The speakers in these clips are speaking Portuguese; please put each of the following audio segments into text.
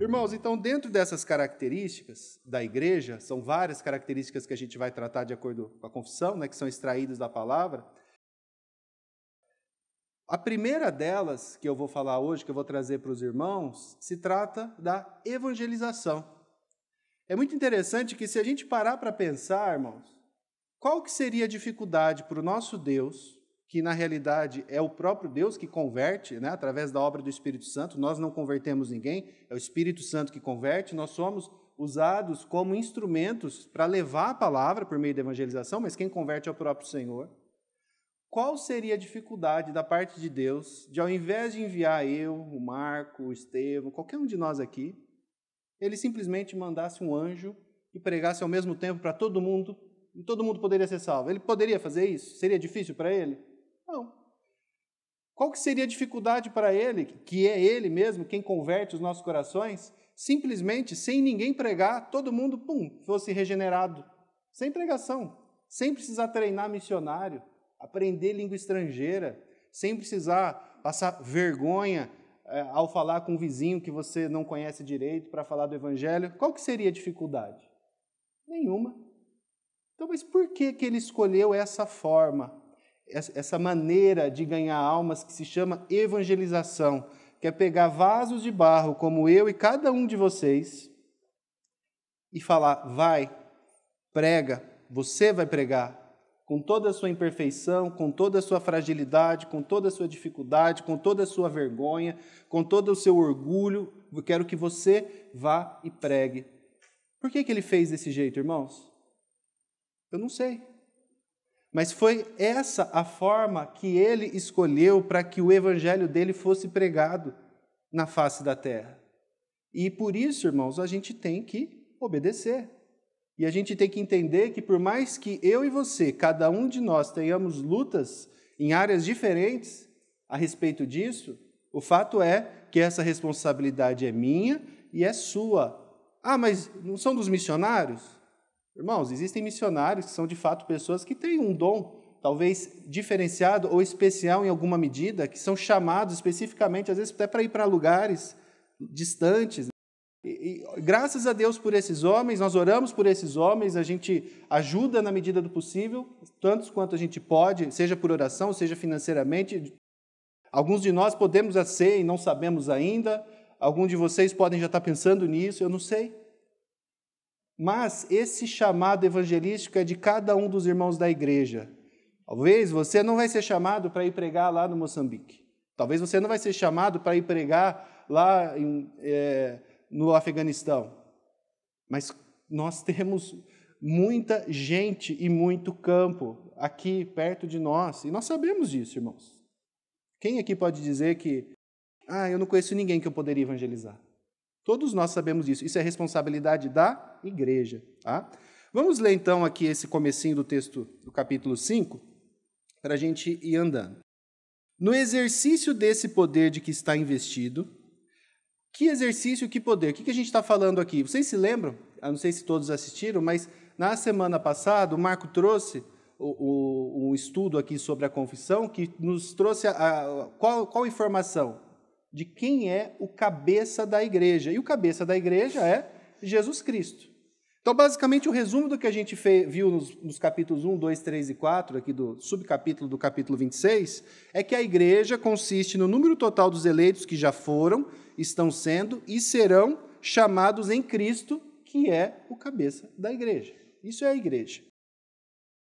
Irmãos, então, dentro dessas características da igreja, são várias características que a gente vai tratar de acordo com a confissão, né, que são extraídas da palavra. A primeira delas, que eu vou falar hoje, que eu vou trazer para os irmãos, se trata da evangelização. É muito interessante que, se a gente parar para pensar, irmãos, qual que seria a dificuldade para o nosso Deus, que na realidade é o próprio Deus que converte, né, através da obra do Espírito Santo, nós não convertemos ninguém, é o Espírito Santo que converte, nós somos usados como instrumentos para levar a palavra por meio da evangelização, mas quem converte é o próprio Senhor. Qual seria a dificuldade da parte de Deus de, ao invés de enviar eu, o Marco, o Estevão, qualquer um de nós aqui, ele simplesmente mandasse um anjo e pregasse ao mesmo tempo para todo mundo, e todo mundo poderia ser salvo? Ele poderia fazer isso? Seria difícil para ele? Não. Qual que seria a dificuldade para ele, que é ele mesmo quem converte os nossos corações, simplesmente, sem ninguém pregar, todo mundo, fosse regenerado, sem pregação, sem precisar treinar missionário, aprender língua estrangeira, sem precisar passar vergonha ao falar com um vizinho que você não conhece direito para falar do evangelho? Qual que seria a dificuldade? Nenhuma. Então, mas por que ele escolheu essa forma, essa maneira de ganhar almas que se chama evangelização, que é pegar vasos de barro como eu e cada um de vocês e falar, vai, prega, você vai pregar, com toda a sua imperfeição, com toda a sua fragilidade, com toda a sua dificuldade, com toda a sua vergonha, com todo o seu orgulho, eu quero que você vá e pregue. Por que ele fez desse jeito, irmãos? Eu não sei. Mas foi essa a forma que ele escolheu para que o evangelho dele fosse pregado na face da terra. E por isso, irmãos, a gente tem que obedecer. E a gente tem que entender que por mais que eu e você, cada um de nós, tenhamos lutas em áreas diferentes a respeito disso, o fato é que essa responsabilidade é minha e é sua. Ah, mas não são dos missionários? Irmãos, existem missionários que são de fato pessoas que têm um dom, talvez diferenciado ou especial em alguma medida, que são chamados especificamente, às vezes até para ir para lugares distantes. E graças a Deus por esses homens, nós oramos por esses homens, a gente ajuda na medida do possível, tantos quanto a gente pode, seja por oração, seja financeiramente. Alguns de nós podemos ser e não sabemos ainda, alguns de vocês podem já estar pensando nisso, eu não sei. Mas esse chamado evangelístico é de cada um dos irmãos da igreja. Talvez você não vai ser chamado para ir pregar lá no Moçambique. Talvez você não vai ser chamado para ir pregar lá no Afeganistão. Mas nós temos muita gente e muito campo aqui perto de nós. E nós sabemos disso, irmãos. Quem aqui pode dizer que eu não conheço ninguém que eu poderia evangelizar? Todos nós sabemos disso. Isso é responsabilidade da igreja. Tá? Vamos ler, então, aqui esse comecinho do texto do capítulo 5, para a gente ir andando. No exercício desse poder de que está investido, que exercício, que poder? O que a gente está falando aqui? Vocês se lembram? Eu não sei se todos assistiram, mas na semana passada o Marco trouxe um estudo aqui sobre a confissão que nos trouxe qual informação? De quem é o cabeça da igreja. E o cabeça da igreja é Jesus Cristo. Então, basicamente, o resumo do que a gente viu nos capítulos 1, 2, 3 e 4, aqui do subcapítulo do capítulo 26, é que a igreja consiste no número total dos eleitos que já foram, estão sendo e serão chamados em Cristo, que é o cabeça da igreja. Isso é a igreja.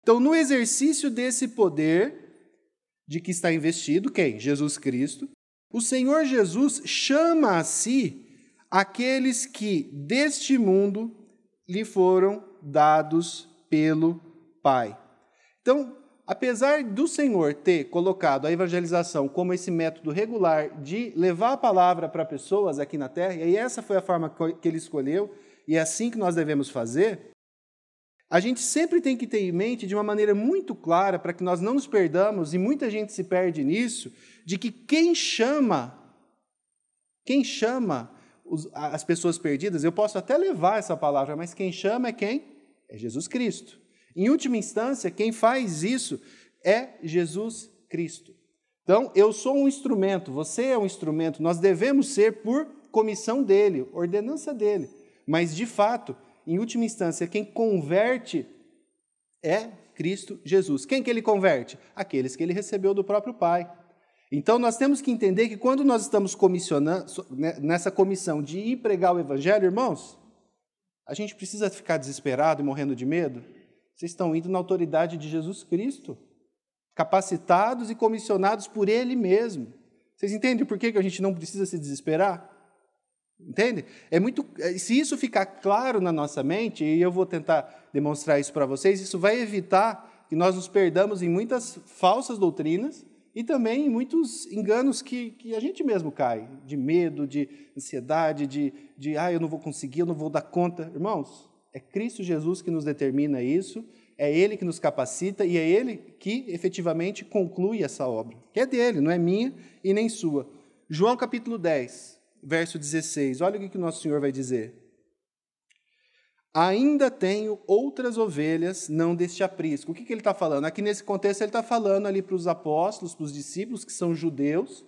Então, no exercício desse poder de que está investido, quem? Jesus Cristo. O Senhor Jesus chama a si aqueles que deste mundo lhe foram dados pelo Pai. Então, apesar do Senhor ter colocado a evangelização como esse método regular de levar a palavra para pessoas aqui na terra, e essa foi a forma que ele escolheu, e é assim que nós devemos fazer, a gente sempre tem que ter em mente de uma maneira muito clara, para que nós não nos perdamos, e muita gente se perde nisso, de que quem chama as pessoas perdidas, eu posso até levar essa palavra, mas quem chama é quem? É Jesus Cristo. Em última instância, quem faz isso é Jesus Cristo. Então, eu sou um instrumento, você é um instrumento, nós devemos ser por comissão dele, ordenança dele. Mas, de fato, em última instância, quem converte é Cristo Jesus. Quem que ele converte? Aqueles que ele recebeu do próprio Pai. Então, nós temos que entender que quando nós estamos comissionando, nessa comissão de ir pregar o Evangelho, irmãos, a gente precisa ficar desesperado e morrendo de medo? Vocês estão indo na autoridade de Jesus Cristo, capacitados e comissionados por Ele mesmo. Vocês entendem por que a gente não precisa se desesperar? Entende? Se isso ficar claro na nossa mente, e eu vou tentar demonstrar isso para vocês, isso vai evitar que nós nos perdamos em muitas falsas doutrinas e também em muitos enganos que a gente mesmo cai, de medo, de ansiedade, de eu não vou conseguir, eu não vou dar conta. Irmãos, é Cristo Jesus que nos determina isso, é Ele que nos capacita e é Ele que efetivamente conclui essa obra, que é dele, não é minha e nem sua. João capítulo 10, verso 16, olha o que o nosso Senhor vai dizer. Ainda tenho outras ovelhas, não deste aprisco. O que ele está falando? Aqui nesse contexto ele está falando ali para os apóstolos, para os discípulos, que são judeus.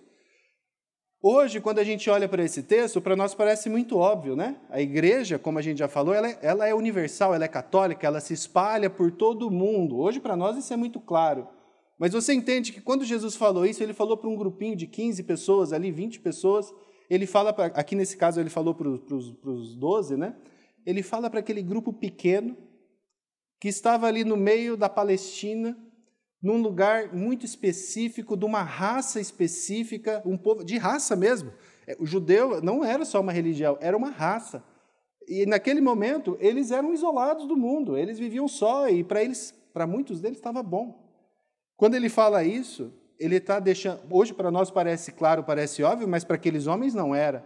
Hoje, quando a gente olha para esse texto, para nós parece muito óbvio, né? A igreja, como a gente já falou, ela é universal, ela é católica, ela se espalha por todo o mundo. Hoje, para nós, isso é muito claro. Mas você entende que quando Jesus falou isso, ele falou para um grupinho de 15 pessoas, ali 20 pessoas, ele fala, aqui nesse caso ele falou para os 12, né? Ele fala para aquele grupo pequeno que estava ali no meio da Palestina, num lugar muito específico, de uma raça específica, um povo de raça mesmo. O judeu não era só uma religião, era uma raça. E naquele momento, eles eram isolados do mundo, eles viviam só, e para muitos deles estava bom. Quando ele fala isso, ele está deixando... Hoje, para nós, parece claro, parece óbvio, mas para aqueles homens não era.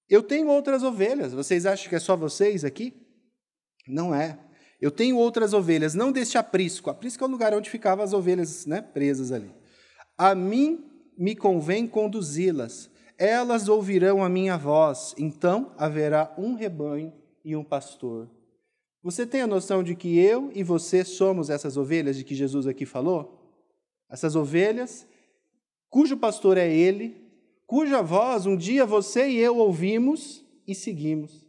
Eu tenho outras ovelhas. Vocês acham que é só vocês aqui? Não é. Eu tenho outras ovelhas, não deste aprisco. Aprisco é o lugar onde ficavam as ovelhas, né, presas ali. A mim me convém conduzi-las. Elas ouvirão a minha voz. Então haverá um rebanho e um pastor. Você tem a noção de que eu e você somos essas ovelhas de que Jesus aqui falou? Essas ovelhas, cujo pastor é Ele, cuja voz um dia você e eu ouvimos e seguimos.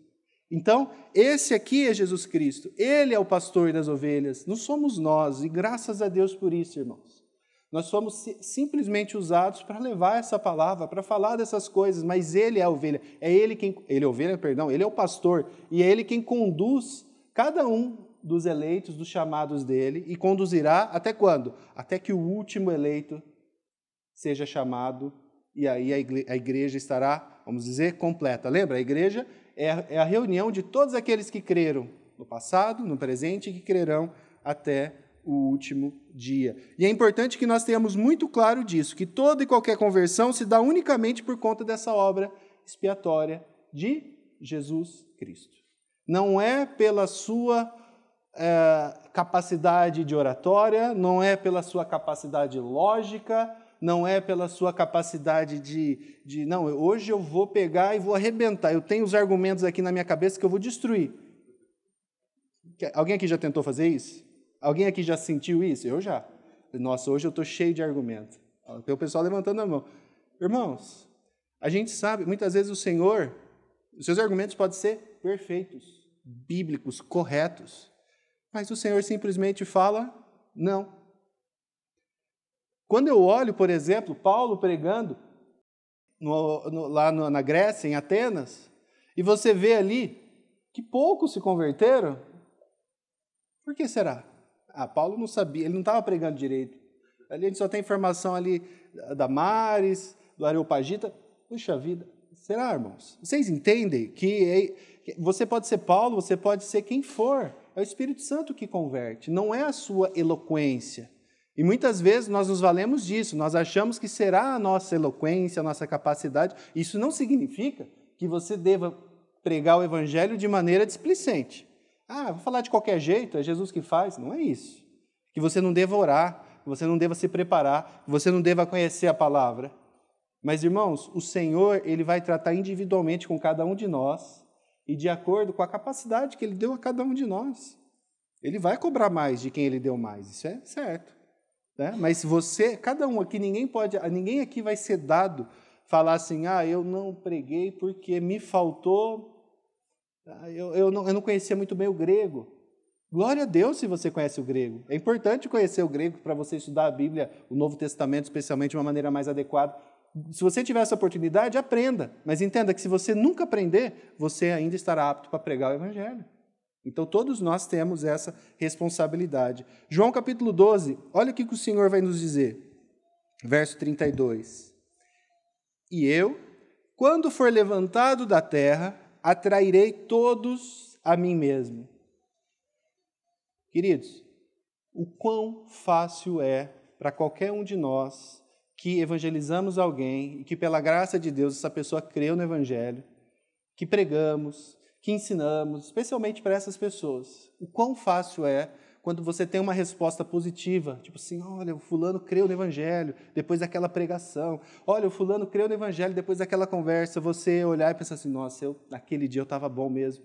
Então, esse aqui é Jesus Cristo. Ele é o pastor das ovelhas, não somos nós, e graças a Deus por isso, irmãos. Nós somos simplesmente usados para levar essa palavra, para falar dessas coisas, mas Ele é a ovelha. Ele é a ovelha, perdão, Ele é o pastor, e é Ele quem conduz cada um dos eleitos, dos chamados dele, e conduzirá até quando? Até que o último eleito seja chamado, e aí a igreja estará, vamos dizer, completa. Lembra? A igreja é a reunião de todos aqueles que creram no passado, no presente e que crerão até o último dia. E é importante que nós tenhamos muito claro disso, que toda e qualquer conversão se dá unicamente por conta dessa obra expiatória de Jesus Cristo. Não é pela sua capacidade de oratória, não é pela sua capacidade lógica, não é pela sua capacidade não, hoje eu vou pegar e vou arrebentar. Eu tenho os argumentos aqui na minha cabeça que eu vou destruir. Alguém aqui já tentou fazer isso? Alguém aqui já sentiu isso? Eu já. Nossa, hoje eu estou cheio de argumento. Tem o pessoal levantando a mão. Irmãos, a gente sabe, muitas vezes o Senhor, os seus argumentos podem ser perfeitos, bíblicos, corretos, mas o Senhor simplesmente fala não. Quando eu olho, por exemplo, Paulo pregando lá na Grécia, em Atenas, e você vê ali que poucos se converteram, por que será? Paulo não sabia, ele não estava pregando direito. Ali a gente só tem informação ali da Maris, do Areopagita. Puxa vida, será, irmãos? Vocês entendem que você pode ser Paulo, você pode ser quem for. É o Espírito Santo que converte, não é a sua eloquência. E muitas vezes nós nos valemos disso, nós achamos que será a nossa eloquência, a nossa capacidade. Isso não significa que você deva pregar o Evangelho de maneira displicente. Vou falar de qualquer jeito, é Jesus que faz. Não é isso. Que você não deva orar, que você não deva se preparar, que você não deva conhecer a palavra. Mas, irmãos, o Senhor, Ele vai tratar individualmente com cada um de nós e de acordo com a capacidade que Ele deu a cada um de nós. Ele vai cobrar mais de quem Ele deu mais, isso é certo. Né? Mas cada um aqui, ninguém aqui vai ser dado falar assim, eu não preguei porque me faltou, eu não conhecia muito bem o grego. Glória a Deus se você conhece o grego. É importante conhecer o grego para você estudar a Bíblia, o Novo Testamento, especialmente, de uma maneira mais adequada. Se você tiver essa oportunidade, aprenda. Mas entenda que se você nunca aprender, você ainda estará apto para pregar o Evangelho. Então, todos nós temos essa responsabilidade. João capítulo 12, olha o que o Senhor vai nos dizer. Verso 32. E eu, quando for levantado da terra, atrairei todos a mim mesmo. Queridos, o quão fácil é para qualquer um de nós que evangelizamos alguém e que, pela graça de Deus, essa pessoa creu no Evangelho, que pregamos, que ensinamos, especialmente para essas pessoas. O quão fácil é quando você tem uma resposta positiva, tipo assim, olha, o fulano creu no Evangelho depois daquela pregação, olha, o fulano creu no Evangelho depois daquela conversa, você olhar e pensar assim, nossa, naquele dia eu estava bom mesmo.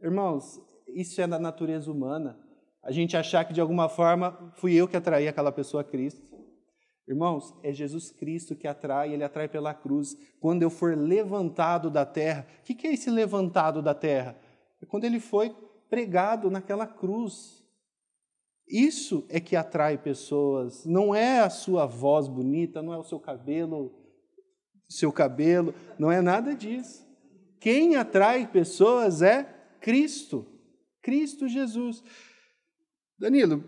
Irmãos, isso é da natureza humana, a gente achar que de alguma forma fui eu que atraí aquela pessoa a Cristo. Irmãos, é Jesus Cristo que atrai, Ele atrai pela cruz. Quando eu for levantado da terra, o que é esse levantado da terra? É quando Ele foi pregado naquela cruz. Isso é que atrai pessoas, não é a sua voz bonita, não é o seu cabelo, não é nada disso. Quem atrai pessoas é Cristo, Cristo Jesus. Danilo,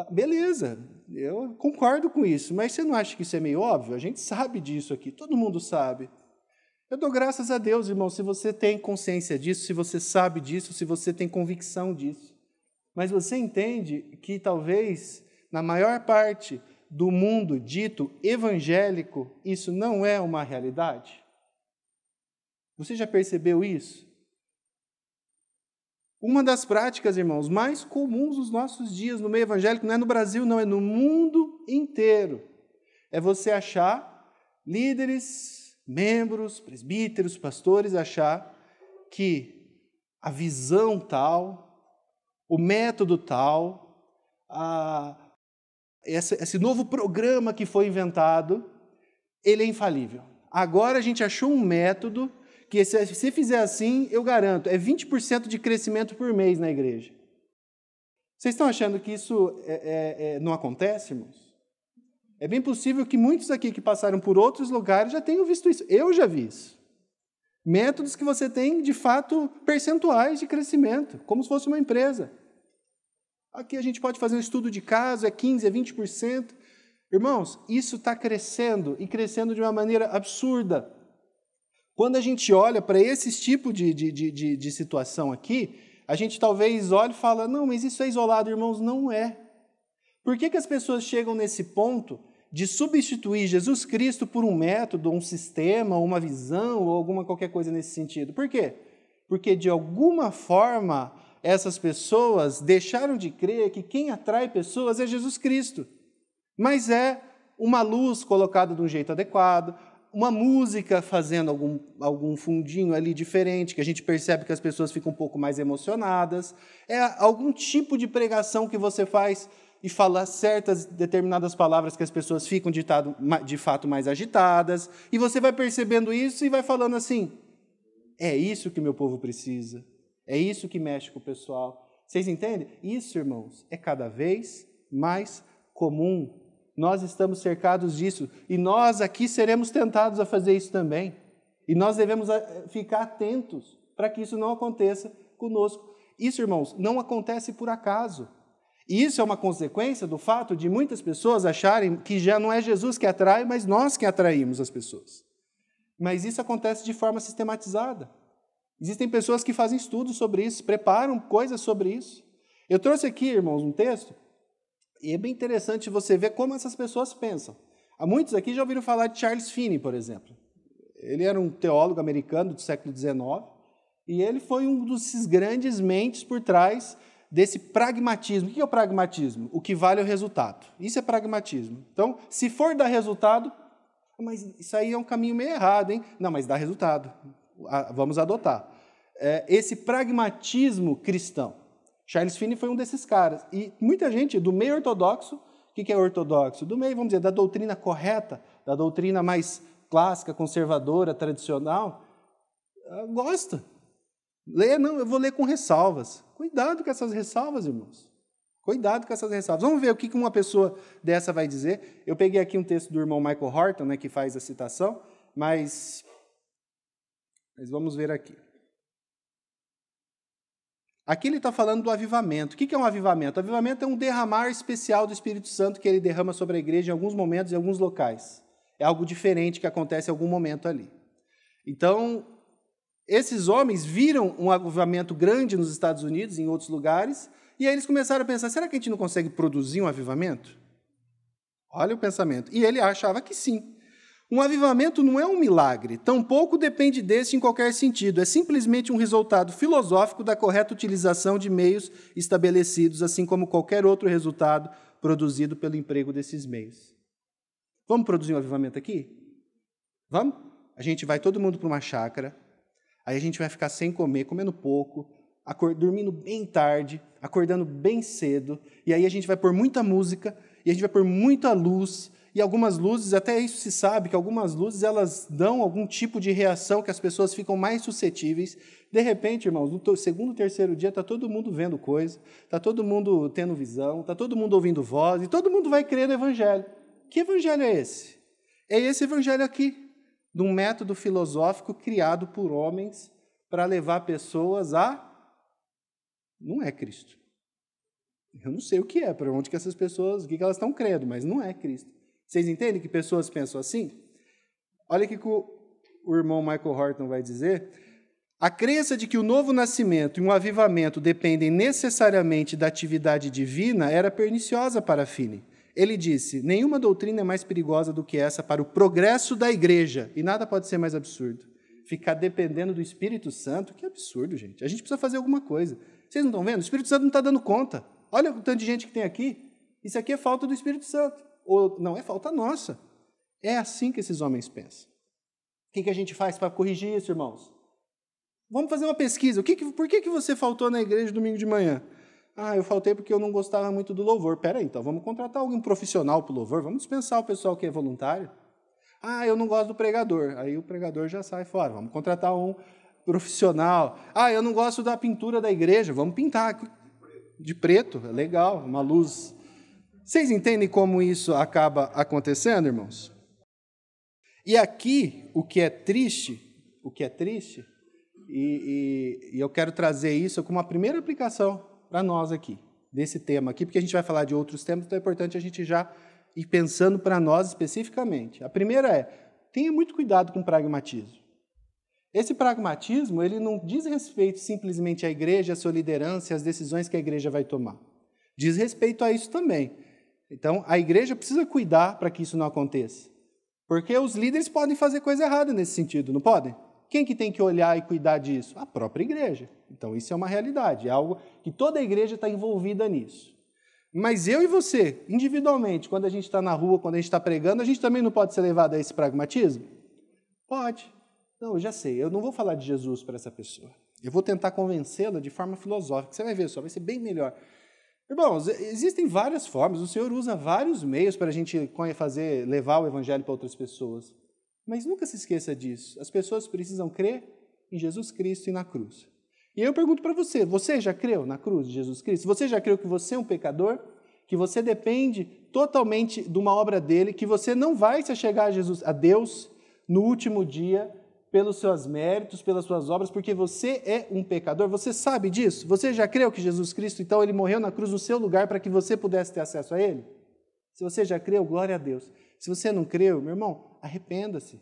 beleza, eu concordo com isso, mas você não acha que isso é meio óbvio? A gente sabe disso aqui, todo mundo sabe. Eu dou graças a Deus, irmão, se você tem consciência disso, se você sabe disso, se você tem convicção disso. Mas você entende que talvez, na maior parte do mundo dito evangélico, isso não é uma realidade? Você já percebeu isso? Uma das práticas, irmãos, mais comuns nos nossos dias no meio evangélico, não é no Brasil, não, é no mundo inteiro. É você achar líderes, membros, presbíteros, pastores, achar que a visão tal, o método tal, esse novo programa que foi inventado, ele é infalível. Agora a gente achou um método que se fizer assim, eu garanto, é 20% de crescimento por mês na igreja. Vocês estão achando que isso não acontece, irmãos? É bem possível que muitos aqui que passaram por outros lugares já tenham visto isso. Eu já vi isso. Métodos que você tem, de fato, percentuais de crescimento, como se fosse uma empresa. Aqui a gente pode fazer um estudo de caso, é 15%, é 20%. Irmãos, isso está crescendo, e crescendo de uma maneira absurda. Quando a gente olha para esse tipo de situação aqui, a gente talvez olhe e fala, não, mas isso é isolado, irmãos, não é. Por que as pessoas chegam nesse ponto de substituir Jesus Cristo por um método, um sistema, uma visão, ou qualquer coisa nesse sentido? Por quê? Porque, de alguma forma, essas pessoas deixaram de crer que quem atrai pessoas é Jesus Cristo. Mas é uma luz colocada de um jeito adequado, uma música fazendo algum fundinho ali diferente, que a gente percebe que as pessoas ficam um pouco mais emocionadas, é algum tipo de pregação que você faz e fala certas determinadas palavras que as pessoas ficam de fato mais agitadas, e você vai percebendo isso e vai falando assim, é isso que meu povo precisa, é isso que mexe com o pessoal. Vocês entendem? Isso, irmãos, é cada vez mais comum. Nós estamos cercados disso, e nós aqui seremos tentados a fazer isso também. E nós devemos ficar atentos para que isso não aconteça conosco. Isso, irmãos, não acontece por acaso. E isso é uma consequência do fato de muitas pessoas acharem que já não é Jesus que atrai, mas nós que atraímos as pessoas. Mas isso acontece de forma sistematizada. Existem pessoas que fazem estudos sobre isso, preparam coisas sobre isso. Eu trouxe aqui, irmãos, um texto, e é bem interessante você ver como essas pessoas pensam. Há muitos aqui já ouviram falar de Charles Finney, por exemplo. Ele era um teólogo americano do século XIX, e ele foi um dos grandes mentes por trás desse pragmatismo. O que é o pragmatismo? O que vale é o resultado. Isso é pragmatismo. Então, se for dar resultado, mas isso aí é um caminho meio errado, hein? Não, mas dá resultado. Vamos adotar. Esse pragmatismo cristão. Charles Finney foi um desses caras. E muita gente do meio ortodoxo O que é ortodoxo? Do meio, vamos dizer, da doutrina correta, da doutrina mais clássica, conservadora, tradicional, gosta. Lê, não, eu vou ler com ressalvas. Cuidado com essas ressalvas, irmãos. Cuidado com essas ressalvas. Vamos ver o que uma pessoa dessa vai dizer. Eu peguei aqui um texto do irmão Michael Horton, né, que faz a citação, mas vamos ver aqui. Aqui ele está falando do avivamento. O que é um avivamento? O avivamento é um derramar especial do Espírito Santo que ele derrama sobre a igreja em alguns momentos, em alguns locais. É algo diferente que acontece em algum momento ali. Então, esses homens viram um avivamento grande nos Estados Unidos, em outros lugares, e aí eles começaram a pensar, será que a gente não consegue produzir um avivamento? Olha o pensamento. E ele achava que sim. Um avivamento não é um milagre, tampouco depende desse em qualquer sentido. É simplesmente um resultado filosófico da correta utilização de meios estabelecidos, assim como qualquer outro resultado produzido pelo emprego desses meios. Vamos produzir um avivamento aqui? Vamos? A gente vai todo mundo para uma chácara, aí a gente vai ficar sem comer, comendo pouco, dormindo bem tarde, acordando bem cedo, e aí a gente vai pôr muita música, e a gente vai pôr muita luz, e algumas luzes, até isso se sabe, que algumas luzes elas dão algum tipo de reação que as pessoas ficam mais suscetíveis. De repente, irmãos, no segundo, terceiro dia, está todo mundo vendo coisa, está todo mundo tendo visão, está todo mundo ouvindo voz, e todo mundo vai crer no evangelho. Que evangelho é esse? É esse evangelho aqui, de um método filosófico criado por homens para levar pessoas a... Não é Cristo. Eu não sei o que é, para onde que essas pessoas, o que elas estão crendo, mas não é Cristo. Vocês entendem que pessoas pensam assim? Olha o que o irmão Michael Horton vai dizer. A crença de que o novo nascimento e um avivamento dependem necessariamente da atividade divina era perniciosa para Finney. Ele disse, nenhuma doutrina é mais perigosa do que essa para o progresso da igreja, e nada pode ser mais absurdo. Ficar dependendo do Espírito Santo, que absurdo, gente. A gente precisa fazer alguma coisa. Vocês não estão vendo? O Espírito Santo não está dando conta. Olha o tanto de gente que tem aqui. Isso aqui é falta do Espírito Santo. Ou não, é falta nossa. É assim que esses homens pensam. O que a gente faz para corrigir isso, irmãos? Vamos fazer uma pesquisa. Por que você faltou na igreja domingo de manhã? Eu faltei porque eu não gostava muito do louvor. Peraí, então vamos contratar alguém profissional para o louvor? Vamos dispensar o pessoal que é voluntário? Eu não gosto do pregador. Aí o pregador já sai fora. Vamos contratar um profissional. Eu não gosto da pintura da igreja. Vamos pintar de preto. É legal, uma luz. Vocês entendem como isso acaba acontecendo, irmãos? E aqui, o que é triste, e eu quero trazer isso como uma primeira aplicação para nós aqui, desse tema aqui, porque a gente vai falar de outros temas, então é importante a gente já ir pensando para nós especificamente. A primeira é, tenha muito cuidado com o pragmatismo. Esse pragmatismo, ele não diz respeito simplesmente à igreja, à sua liderança, às decisões que a igreja vai tomar. Diz respeito a isso também. Então, a igreja precisa cuidar para que isso não aconteça. Porque os líderes podem fazer coisa errada nesse sentido, não podem? Quem que tem que olhar e cuidar disso? A própria igreja. Então, isso é uma realidade, é algo que toda a igreja está envolvida nisso. Mas eu e você, individualmente, quando a gente está na rua, quando a gente está pregando, a gente também não pode ser levado a esse pragmatismo? Pode. Não, eu já sei, eu não vou falar de Jesus para essa pessoa. Eu vou tentar convencê-la de forma filosófica. Você vai ver só, vai ser bem melhor. Irmãos, existem várias formas, o Senhor usa vários meios para a gente levar o evangelho para outras pessoas. Mas nunca se esqueça disso. As pessoas precisam crer em Jesus Cristo e na cruz. E eu pergunto para você, você já creu na cruz de Jesus Cristo? Você já creu que você é um pecador? Que você depende totalmente de uma obra dele? Que você não vai se chegar a Deus no último dia pelos seus méritos, pelas suas obras, porque você é um pecador? Você sabe disso? Você já creu que Jesus Cristo, então, ele morreu na cruz no seu lugar para que você pudesse ter acesso a ele? Se você já creu, glória a Deus. Se você não creu, meu irmão, arrependa-se.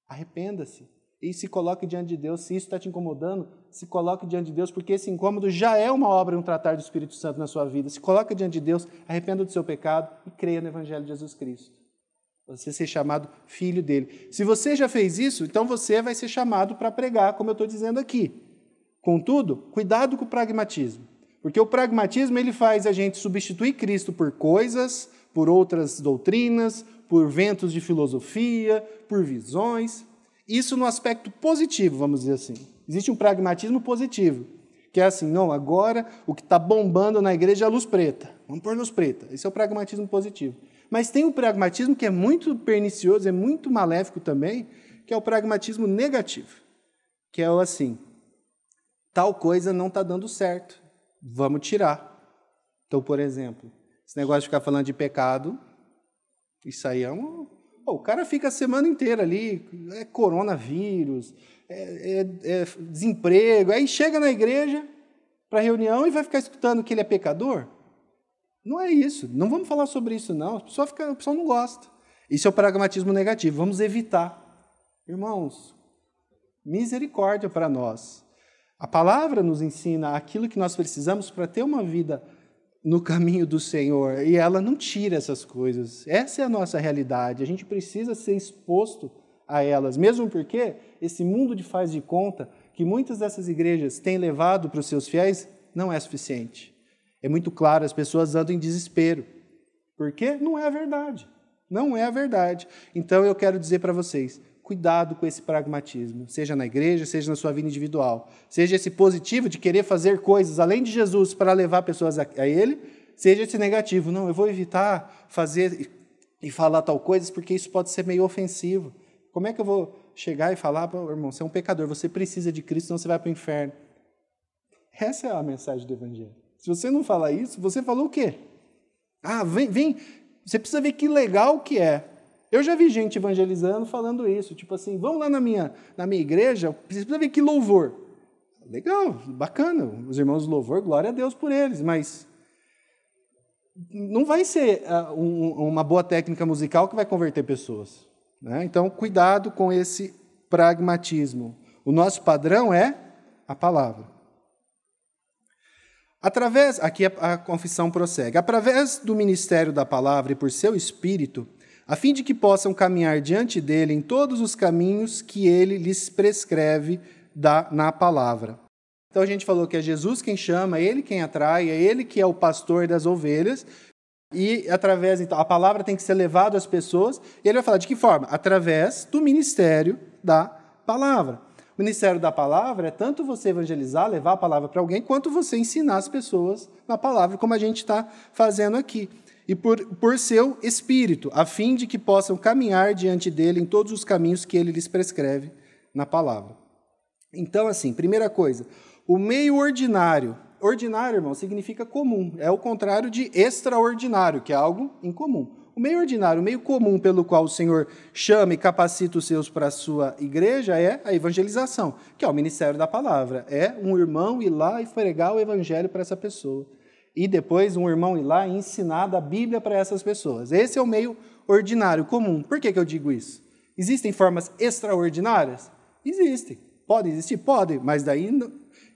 Arrependa-se. E se coloque diante de Deus. Se isso está te incomodando, se coloque diante de Deus, porque esse incômodo já é uma obra, um tratar do Espírito Santo na sua vida. Se coloque diante de Deus, arrependa do seu pecado e creia no Evangelho de Jesus Cristo. Você ser chamado filho dele. Se você já fez isso, então você vai ser chamado para pregar, como eu estou dizendo aqui. Contudo, cuidado com o pragmatismo. Porque o pragmatismo ele faz a gente substituir Cristo por coisas, por outras doutrinas, por ventos de filosofia, por visões. Isso no aspecto positivo, vamos dizer assim. Existe um pragmatismo positivo, que é assim, não, agora o que está bombando na igreja é a luz preta. Vamos pôr luz preta. Esse é o pragmatismo positivo. Mas tem um pragmatismo que é muito pernicioso, é muito maléfico também, que é o pragmatismo negativo. Que é o assim, tal coisa não está dando certo, vamos tirar. Então, por exemplo, esse negócio de ficar falando de pecado, isso aí é um... o cara fica a semana inteira ali, é coronavírus, é desemprego, aí chega na igreja para reunião e vai ficar escutando que ele é pecador? Não é isso, não vamos falar sobre isso não, a pessoa não gosta. Isso é o pragmatismo negativo, vamos evitar. Irmãos, misericórdia para nós. A palavra nos ensina aquilo que nós precisamos para ter uma vida no caminho do Senhor, e ela não tira essas coisas. Essa é a nossa realidade, a gente precisa ser exposto a elas, mesmo porque esse mundo de faz de conta que muitas dessas igrejas têm levado para os seus fiéis não é suficiente. É muito claro, as pessoas andam em desespero. Por quê? Não é a verdade. Não é a verdade. Então eu quero dizer para vocês, cuidado com esse pragmatismo, seja na igreja, seja na sua vida individual. Seja esse positivo de querer fazer coisas além de Jesus para levar pessoas a Ele, seja esse negativo. Não, eu vou evitar fazer e falar tal coisa porque isso pode ser meio ofensivo. Como é que eu vou chegar e falar, irmão, você é um pecador, você precisa de Cristo, senão você vai para o inferno. Essa é a mensagem do Evangelho. Se você não falar isso, você falou o quê? Vem, você precisa ver que legal que é. Eu já vi gente evangelizando falando isso, tipo assim, vamos lá na minha igreja, você precisa ver que louvor. Legal, bacana, os irmãos do louvor, glória a Deus por eles, mas não vai ser uma boa técnica musical que vai converter pessoas. Né? Então, cuidado com esse pragmatismo. O nosso padrão é a palavra. Aqui a confissão prossegue, através do ministério da palavra e por seu Espírito, a fim de que possam caminhar diante dele em todos os caminhos que ele lhes prescreve na palavra. Então a gente falou que é Jesus quem chama, é ele quem atrai, é ele que é o pastor das ovelhas, e através, então, a palavra tem que ser levada às pessoas, e ele vai falar de que forma? Através do ministério da palavra. O ministério da palavra é tanto você evangelizar, levar a palavra para alguém, quanto você ensinar as pessoas na palavra, como a gente está fazendo aqui. E por seu Espírito, a fim de que possam caminhar diante dele em todos os caminhos que ele lhes prescreve na palavra. Então, assim, primeira coisa, o meio ordinário. Ordinário, irmão, significa comum. É o contrário de extraordinário, que é algo incomum. O meio ordinário, o meio comum pelo qual o Senhor chama e capacita os seus para a sua igreja é a evangelização, que é o ministério da palavra. É um irmão ir lá e pregar o evangelho para essa pessoa. E depois um irmão ir lá e ensinar da Bíblia para essas pessoas. Esse é o meio ordinário, comum. Por que eu digo isso? Existem formas extraordinárias? Existem. Podem existir? Podem, mas daí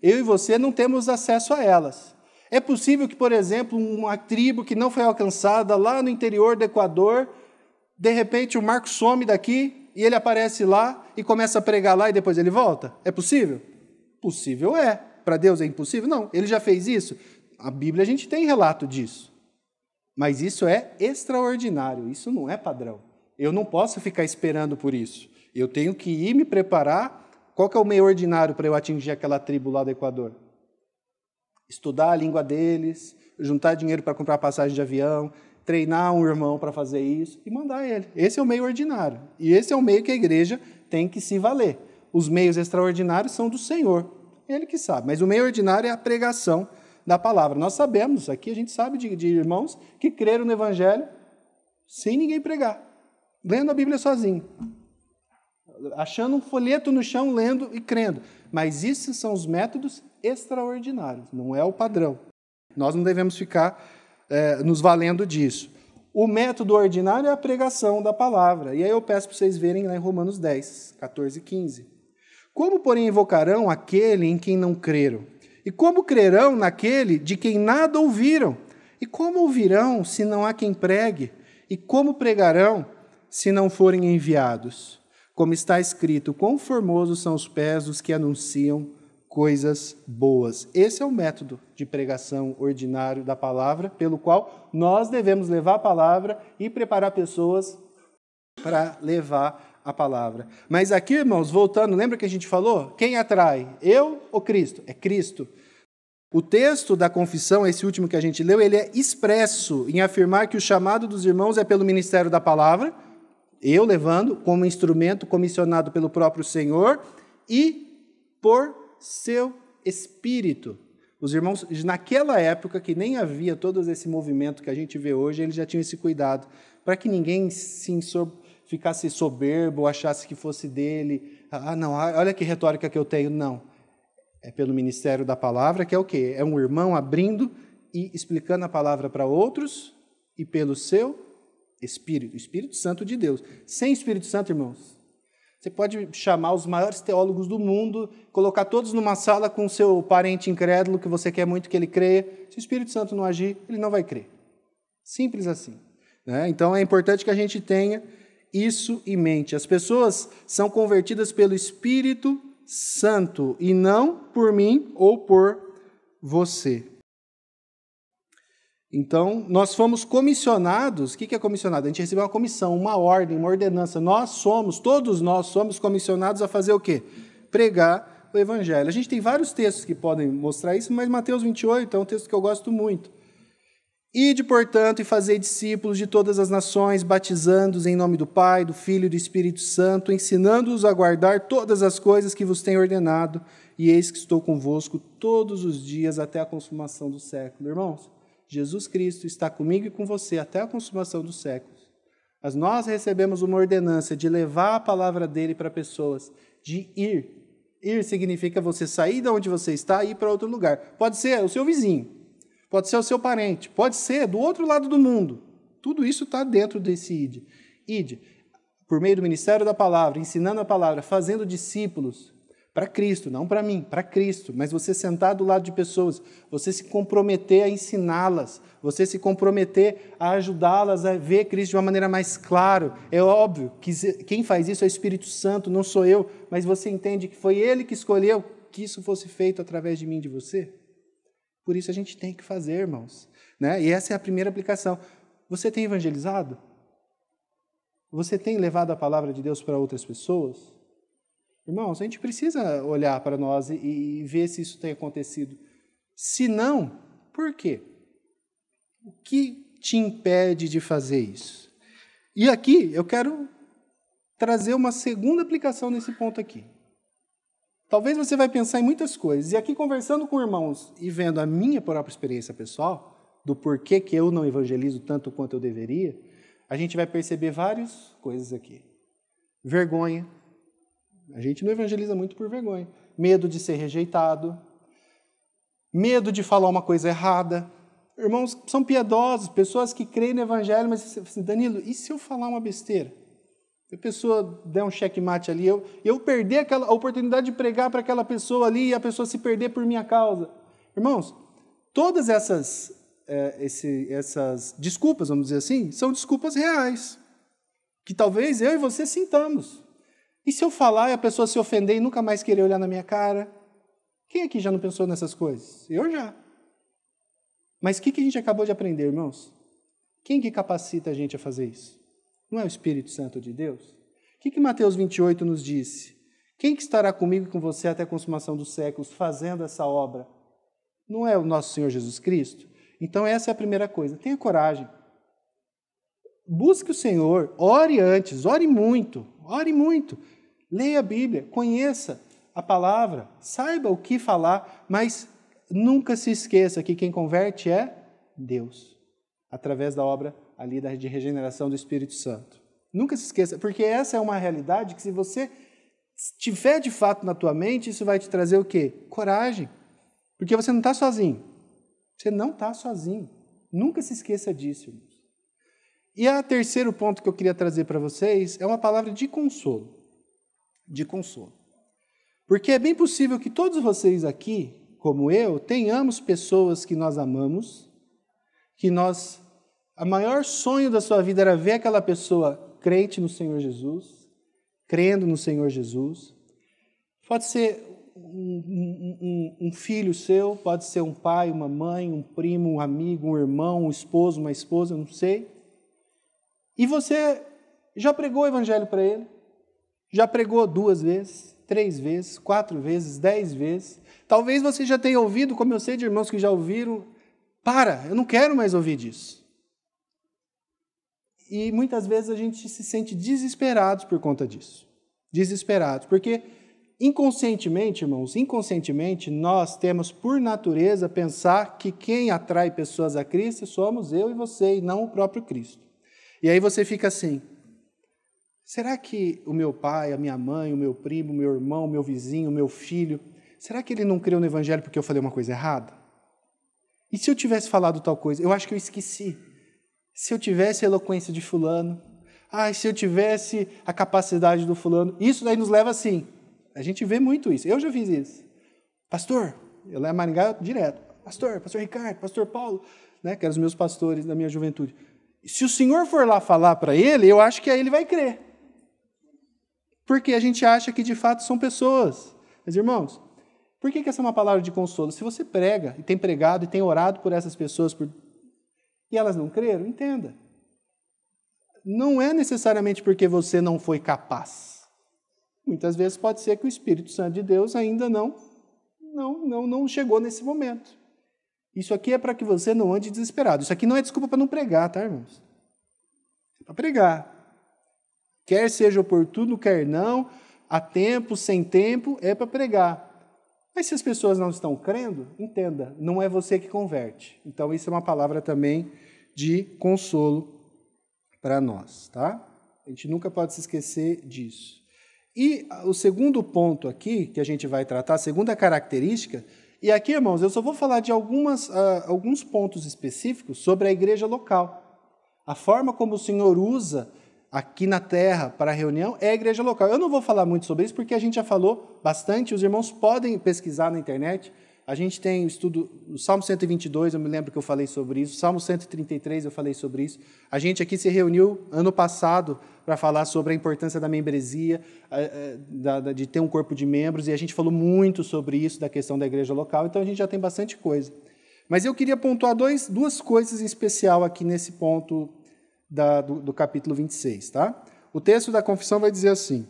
eu e você não temos acesso a elas. É possível que, por exemplo, uma tribo que não foi alcançada lá no interior do Equador, de repente o Marcos some daqui e ele aparece lá e começa a pregar lá e depois ele volta? É possível? Possível é. Para Deus é impossível? Não. Ele já fez isso? A Bíblia a gente tem relato disso. Mas isso é extraordinário, isso não é padrão. Eu não posso ficar esperando por isso. Eu tenho que ir me preparar. Qual que é o meio ordinário para eu atingir aquela tribo lá do Equador? Estudar a língua deles, juntar dinheiro para comprar passagem de avião, treinar um irmão para fazer isso e mandar ele. Esse é o meio ordinário. E esse é o meio que a igreja tem que se valer. Os meios extraordinários são do Senhor. Ele que sabe. Mas o meio ordinário é a pregação da palavra. Nós sabemos, aqui a gente sabe de irmãos que creram no Evangelho sem ninguém pregar. Lendo a Bíblia sozinho. Achando um folheto no chão, lendo e crendo. Mas esses são os métodos extraordinários, não é o padrão. Nós não devemos ficar nos valendo disso. O método ordinário é a pregação da palavra. E aí eu peço para vocês verem lá em Romanos 10, 14 e 15. Como, porém, invocarão aquele em quem não creram? E como crerão naquele de quem nada ouviram? E como ouvirão se não há quem pregue? E como pregarão se não forem enviados? Como está escrito, quão formosos são os pés dos que anunciam coisas boas. Esse é o método de pregação ordinário da palavra, pelo qual nós devemos levar a palavra e preparar pessoas para levar a palavra. Mas aqui, irmãos, voltando, lembra que a gente falou? Quem atrai? Eu ou Cristo? É Cristo. O texto da confissão, esse último que a gente leu, ele é expresso em afirmar que o chamado dos irmãos é pelo ministério da palavra, eu levando como instrumento comissionado pelo próprio Senhor, e por seu Espírito. Os irmãos, naquela época, que nem havia todo esse movimento que a gente vê hoje, eles já tinham esse cuidado, para que ninguém ficasse soberbo ou achasse que fosse dele. Ah, não, olha que retórica que eu tenho. Não. É pelo ministério da palavra, que é o quê? É um irmão abrindo e explicando a palavra para outros, e pelo seu Espírito, o Espírito Santo de Deus. Sem Espírito Santo, irmãos, você pode chamar os maiores teólogos do mundo, colocar todos numa sala com o seu parente incrédulo, que você quer muito que ele creia. Se o Espírito Santo não agir, ele não vai crer. Simples assim. Né? Então, é importante que a gente tenha isso em mente. As pessoas são convertidas pelo Espírito Santo e não por mim ou por você. Então, nós fomos comissionados. O que é comissionado? A gente recebeu uma comissão, uma ordem, uma ordenança. Todos nós somos comissionados a fazer o quê? Pregar o Evangelho. A gente tem vários textos que podem mostrar isso, mas Mateus 28 é um texto que eu gosto muito. Ide, portanto, e fazei discípulos de todas as nações, batizando-os em nome do Pai, do Filho e do Espírito Santo, ensinando-os a guardar todas as coisas que vos tenho ordenado, e eis que estou convosco todos os dias até a consumação do século. Irmãos, Jesus Cristo está comigo e com você até a consumação dos séculos. Mas nós recebemos uma ordenança de levar a palavra dele para pessoas, de ir. Ir significa você sair de onde você está e ir para outro lugar. Pode ser o seu vizinho, pode ser o seu parente, pode ser do outro lado do mundo. Tudo isso está dentro desse ide. Ide, por meio do ministério da palavra, ensinando a palavra, fazendo discípulos para Cristo, não para mim, para Cristo. Mas você sentar do lado de pessoas, você se comprometer a ensiná-las, você se comprometer a ajudá-las a ver Cristo de uma maneira mais clara. É óbvio que quem faz isso é o Espírito Santo, não sou eu, mas você entende que foi Ele que escolheu que isso fosse feito através de mim e de você? Por isso a gente tem que fazer, irmãos. Né? E essa é a primeira aplicação. Você tem evangelizado? Você tem levado a palavra de Deus para outras pessoas? Irmãos, a gente precisa olhar para nós e ver se isso tem acontecido. Se não, por quê? O que te impede de fazer isso? E aqui eu quero trazer uma segunda aplicação nesse ponto aqui. Talvez você vai pensar em muitas coisas. E aqui, conversando com irmãos e vendo a minha própria experiência pessoal, do porquê que eu não evangelizo tanto quanto eu deveria, a gente vai perceber várias coisas aqui. Vergonha. A gente não evangeliza muito por vergonha. Medo de ser rejeitado. Medo de falar uma coisa errada. Irmãos são piedosos, pessoas que creem no evangelho, mas você assim, Danilo, e se eu falar uma besteira? Se a pessoa der um checkmate ali, eu perder a oportunidade de pregar para aquela pessoa ali e a pessoa se perder por minha causa. Irmãos, todas essas desculpas, vamos dizer assim, são desculpas reais, que talvez eu e você sintamos. E se eu falar e a pessoa se ofender e nunca mais querer olhar na minha cara? Quem aqui já não pensou nessas coisas? Eu já. Mas o que a gente acabou de aprender, irmãos? Quem que capacita a gente a fazer isso? Não é o Espírito Santo de Deus? O que Mateus 28 nos disse? Quem que estará comigo e com você até a consumação dos séculos fazendo essa obra? Não é o nosso Senhor Jesus Cristo? Então essa é a primeira coisa. Tenha coragem. Busque o Senhor. Ore antes. Ore muito. Ore muito. Leia a Bíblia. Conheça a palavra. Saiba o que falar, mas nunca se esqueça que quem converte é Deus, através da obra ali de regeneração do Espírito Santo. Nunca se esqueça, porque essa é uma realidade que se você tiver de fato na tua mente, isso vai te trazer o quê? Coragem. Porque você não está sozinho. Você não está sozinho. Nunca se esqueça disso, irmãos. E o terceiro ponto que eu queria trazer para vocês é uma palavra de consolo. De consolo. Porque é bem possível que todos vocês aqui, como eu, tenhamos pessoas que nós amamos, a maior sonho da sua vida era ver aquela pessoa crente no Senhor Jesus, crendo no Senhor Jesus. Pode ser um filho seu, pode ser um pai, uma mãe, um primo, um amigo, um irmão, um esposo, uma esposa, não sei. E você já pregou o evangelho para ele? Já pregou 2 vezes, 3 vezes, 4 vezes, 10 vezes. Talvez você já tenha ouvido, como eu sei de irmãos que já ouviram, eu não quero mais ouvir disso. E muitas vezes a gente se sente desesperado por conta disso. Desesperado, porque inconscientemente, irmãos, nós temos por natureza pensar que quem atrai pessoas a Cristo somos eu e você, e não o próprio Cristo. E aí você fica assim, será que o meu pai, a minha mãe, o meu primo, o meu irmão, o meu vizinho, o meu filho, será que ele não creu no Evangelho porque eu falei uma coisa errada? E se eu tivesse falado tal coisa? Eu acho que eu esqueci. Se eu tivesse a eloquência de fulano, se eu tivesse a capacidade do fulano, isso daí nos leva assim. A gente vê muito isso. Eu já fiz isso. Pastor, eu levo Maringá direto. Pastor Ricardo, pastor Paulo, né, que eram os meus pastores da minha juventude. Se o senhor for lá falar para ele, eu acho que aí ele vai crer. Porque a gente acha que de fato são pessoas. Mas, irmãos, por que essa é uma palavra de consolo? Se você prega, e tem pregado, e tem orado por essas pessoas, e elas não creram, entenda. Não é necessariamente porque você não foi capaz. Muitas vezes pode ser que o Espírito Santo de Deus ainda não chegou nesse momento. Isso aqui é para que você não ande desesperado. Isso aqui não é desculpa para não pregar, tá, irmãos? É para pregar. Quer seja oportuno, quer não, a tempo, sem tempo, é para pregar. Mas se as pessoas não estão crendo, entenda, não é você que converte. Então, isso é uma palavra também de consolo para nós, tá? A gente nunca pode se esquecer disso. E o segundo ponto aqui, que a gente vai tratar, a segunda característica, e aqui, irmãos, eu só vou falar de alguns pontos específicos sobre a igreja local. A forma como o Senhor usa aqui na terra para a reunião é a igreja local. Eu não vou falar muito sobre isso porque a gente já falou bastante, os irmãos podem pesquisar na internet. A gente tem o estudo, o Salmo 122, eu me lembro que eu falei sobre isso, o Salmo 133 eu falei sobre isso. A gente aqui se reuniu ano passado para falar sobre a importância da membresia, de ter um corpo de membros, e a gente falou muito sobre isso, da questão da igreja local, então a gente já tem bastante coisa. Mas eu queria pontuar duas coisas em especial aqui nesse ponto do capítulo 26, tá? O texto da confissão vai dizer assim: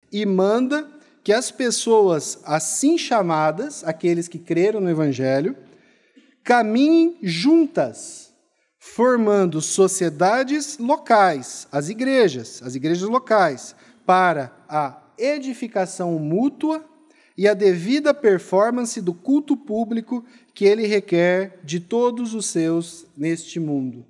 e manda que as pessoas assim chamadas, aqueles que creram no Evangelho, caminhem juntas, formando sociedades locais, as igrejas locais, para a edificação mútua e a devida performance do culto público que ele requer de todos os seus neste mundo.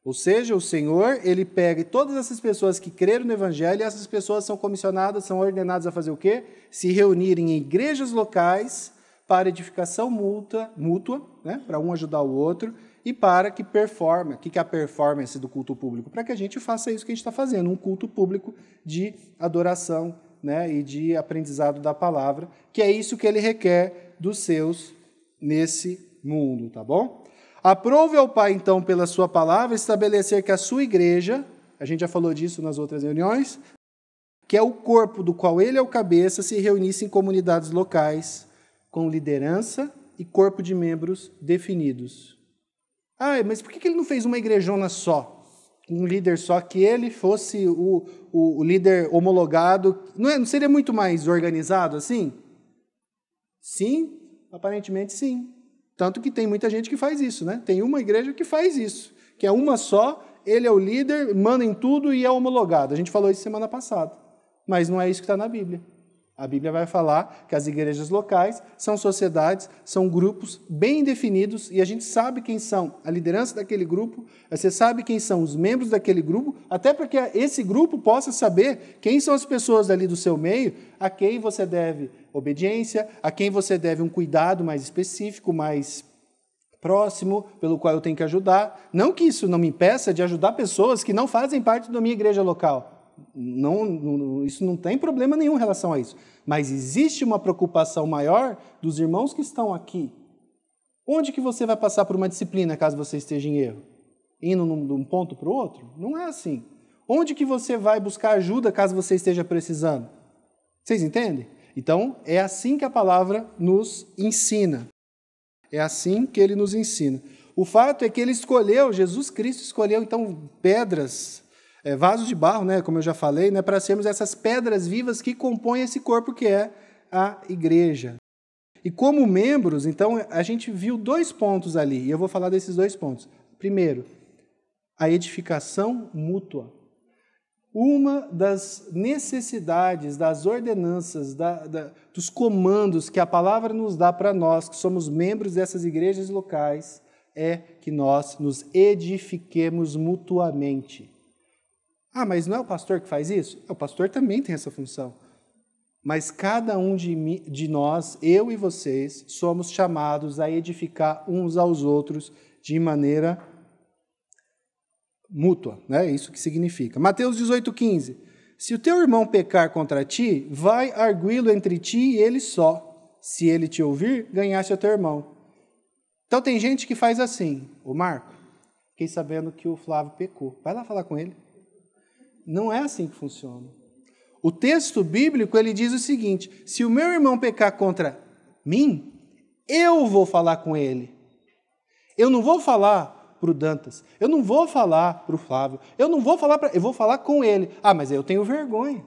Ou seja, o Senhor, ele pega todas essas pessoas que creram no Evangelho, e essas pessoas são comissionadas, são ordenadas a fazer o quê? Se reunirem em igrejas locais para edificação mútua, né? Para um ajudar o outro, e para que performe. O que é a performance do culto público? Para que a gente faça isso que a gente está fazendo, um culto público de adoração, né? E de aprendizado da palavra, que é isso que ele requer dos seus nesse mundo, tá bom? Aprove ao Pai, então, pela sua palavra, estabelecer que a sua igreja, a gente já falou disso nas outras reuniões, que é o corpo do qual ele é o cabeça, se reunisse em comunidades locais, com liderança e corpo de membros definidos. Mas por que ele não fez uma igrejona só? Um líder só, que ele fosse o líder homologado? Não seria muito mais organizado assim? Sim, aparentemente sim. Tanto que tem muita gente que faz isso, né? Tem uma igreja que faz isso, que é uma só, ele é o líder, manda em tudo e é homologado. A gente falou isso semana passada, mas não é isso que está na Bíblia. A Bíblia vai falar que as igrejas locais são sociedades, são grupos bem definidos, e a gente sabe quem são a liderança daquele grupo, você sabe quem são os membros daquele grupo, até para que esse grupo possa saber quem são as pessoas ali do seu meio, a quem você deve obediência, a quem você deve um cuidado mais específico, mais próximo, pelo qual eu tenho que ajudar. Não que isso não me impeça de ajudar pessoas que não fazem parte da minha igreja local. Isso não tem problema nenhum em relação a isso. Mas existe uma preocupação maior dos irmãos que estão aqui. Onde que você vai passar por uma disciplina caso você esteja em erro? Indo de um ponto para o outro? Não é assim. Onde que você vai buscar ajuda caso você esteja precisando? Vocês entendem? Então, é assim que a palavra nos ensina. É assim que ele nos ensina. O fato é que ele escolheu, Jesus Cristo escolheu, então, pedras vasos de barro, né, como eu já falei, né, para sermos essas pedras vivas que compõem esse corpo que é a igreja. E como membros, então, a gente viu 2 pontos ali, e eu vou falar desses 2 pontos. Primeiro, a edificação mútua. Uma das necessidades, das ordenanças, dos comandos que a palavra nos dá para nós, que somos membros dessas igrejas locais, é que nós nos edifiquemos mutuamente. Ah, mas não é o pastor que faz isso? O pastor também tem essa função. Mas cada um de nós, eu e vocês, somos chamados a edificar uns aos outros de maneira mútua, né? Isso que significa. Mateus 18,15. Se o teu irmão pecar contra ti, vai arguí-lo entre ti e ele só. Se ele te ouvir, ganhaste o teu irmão. Então tem gente que faz assim. Ô Marco, fiquei sabendo que o Flávio pecou. Vai lá falar com ele. Não é assim que funciona. O texto bíblico, ele diz o seguinte: se o meu irmão pecar contra mim, eu vou falar com ele. Eu não vou falar para o Dantas, eu não vou falar para o Flávio, eu vou falar com ele. Ah, mas eu tenho vergonha.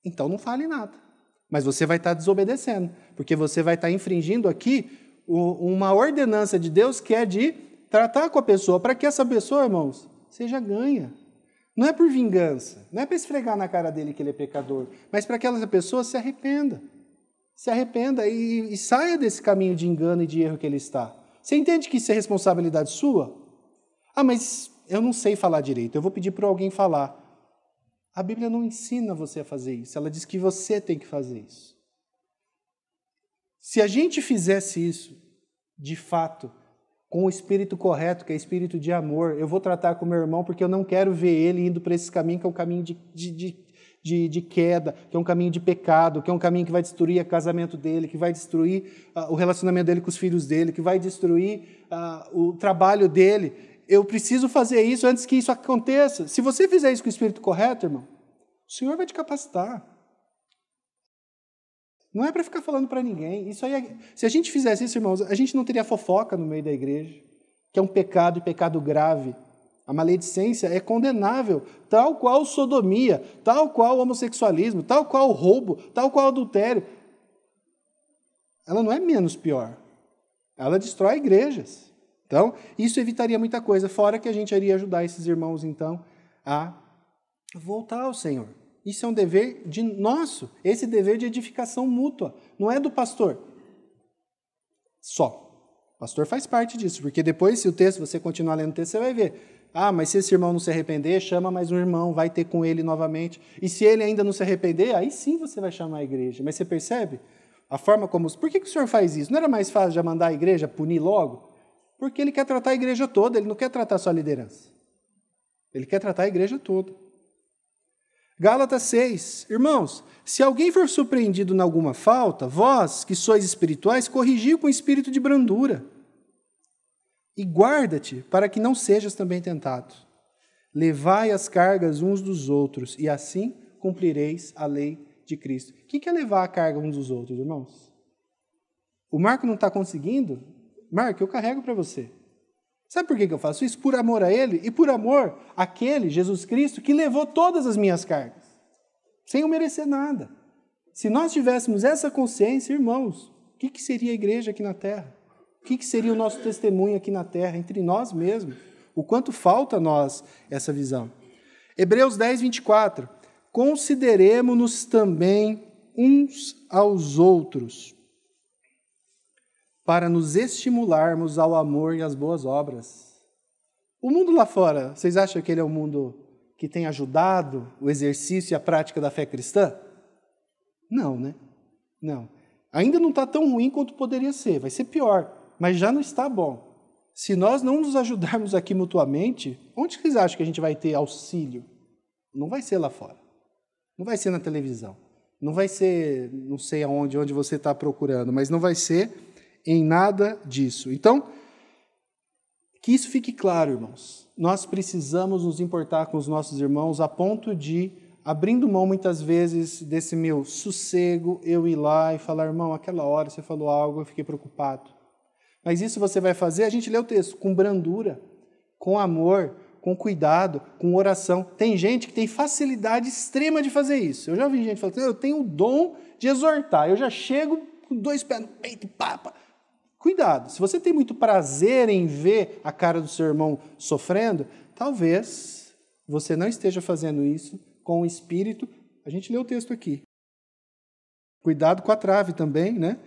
Então não fale nada. Mas você vai estar desobedecendo, porque você vai estar infringindo aqui uma ordenança de Deus que é de tratar com a pessoa, para que essa pessoa, irmãos, seja ganha. Não é por vingança, não é para esfregar na cara dele que ele é pecador, mas para que aquela pessoa se arrependa. Se arrependa e saia desse caminho de engano e de erro que ele está. Você entende que isso é responsabilidade sua? Ah, mas eu não sei falar direito, eu vou pedir para alguém falar. A Bíblia não ensina você a fazer isso, ela diz que você tem que fazer isso. Se a gente fizesse isso, de fato, com o espírito correto, que é espírito de amor, eu vou tratar com meu irmão porque eu não quero ver ele indo para esse caminho que é um caminho de queda, que é um caminho de pecado, que é um caminho que vai destruir o casamento dele, que vai destruir o relacionamento dele com os filhos dele, que vai destruir o trabalho dele. Eu preciso fazer isso antes que isso aconteça. Se você fizer isso com o espírito correto, irmão, o Senhor vai te capacitar. Não é para ficar falando para ninguém. Isso aí se a gente fizesse isso, irmãos, a gente não teria fofoca no meio da igreja, que é um pecado e pecado grave. A maledicência é condenável, tal qual sodomia, tal qual homossexualismo, tal qual roubo, tal qual adultério. Ela não é menos pior. Ela destrói igrejas. Então, isso evitaria muita coisa, fora que a gente iria ajudar esses irmãos, então, a voltar ao Senhor. Isso é um dever nosso, esse dever de edificação mútua, não é do pastor só. O pastor faz parte disso, porque depois, se o texto, você continuar lendo o texto, você vai ver. Ah, mas se esse irmão não se arrepender, chama mais um irmão, vai ter com ele novamente. E se ele ainda não se arrepender, aí sim você vai chamar a igreja. Mas você percebe a forma como... Por que o senhor faz isso? Não era mais fácil já mandar a igreja punir logo? Porque ele quer tratar a igreja toda, ele não quer tratar só a liderança. Ele quer tratar a igreja toda. Gálatas 6. Irmãos, se alguém for surpreendido em alguma falta, vós, que sois espirituais, corrigi-o com espírito de brandura. E guarda-te, para que não sejas também tentado. Levai as cargas uns dos outros, e assim cumprireis a lei de Cristo. O que é levar a carga uns dos outros, irmãos? O Marco não está conseguindo? Marco, eu carrego para você. Sabe por que eu faço isso? Por amor a ele e por amor àquele, Jesus Cristo, que levou todas as minhas cargas, sem eu merecer nada. Se nós tivéssemos essa consciência, irmãos, o que seria a igreja aqui na terra? O que seria o nosso testemunho aqui na terra, entre nós mesmos? O quanto falta a nós essa visão. Hebreus 10, 24. Consideremo-nos também uns aos outros, para nos estimularmos ao amor e às boas obras. O mundo lá fora, vocês acham que ele é um mundo que tem ajudado o exercício e a prática da fé cristã? Não, né? Não. Ainda não está tão ruim quanto poderia ser, vai ser pior, mas já não está bom. Se nós não nos ajudarmos aqui mutuamente, onde vocês acham que a gente vai ter auxílio? Não vai ser lá fora. Não vai ser na televisão. Não vai ser, não sei onde você está procurando, mas não vai ser em nada disso. Então, que isso fique claro, irmãos. Nós precisamos nos importar com os nossos irmãos a ponto de, abrindo mão muitas vezes desse meu sossego, eu ir lá e falar, irmão, aquela hora você falou algo, eu fiquei preocupado. Mas isso você vai fazer, a gente lê o texto, com brandura, com amor, com cuidado, com oração. Tem gente que tem facilidade extrema de fazer isso. Eu já vi gente falando, eu tenho o dom de exortar, eu já chego com 2 pés no peito, papa. Cuidado, se você tem muito prazer em ver a cara do seu irmão sofrendo, talvez você não esteja fazendo isso com o espírito. A gente lê o texto aqui. Cuidado com a trave também, né?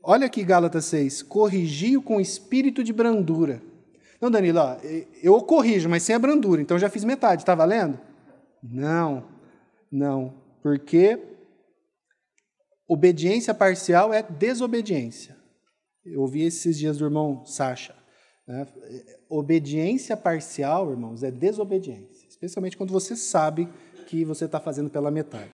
Olha aqui Gálatas 6, corrigiu com espírito de brandura. Não, Danilo, ó, eu corrijo, mas sem a brandura, então já fiz metade, está valendo? Não, porque obediência parcial é desobediência. Eu ouvi esses dias do irmão Sacha. Né? Obediência parcial, irmãos, é desobediência, especialmente quando você sabe que você está fazendo pela metade.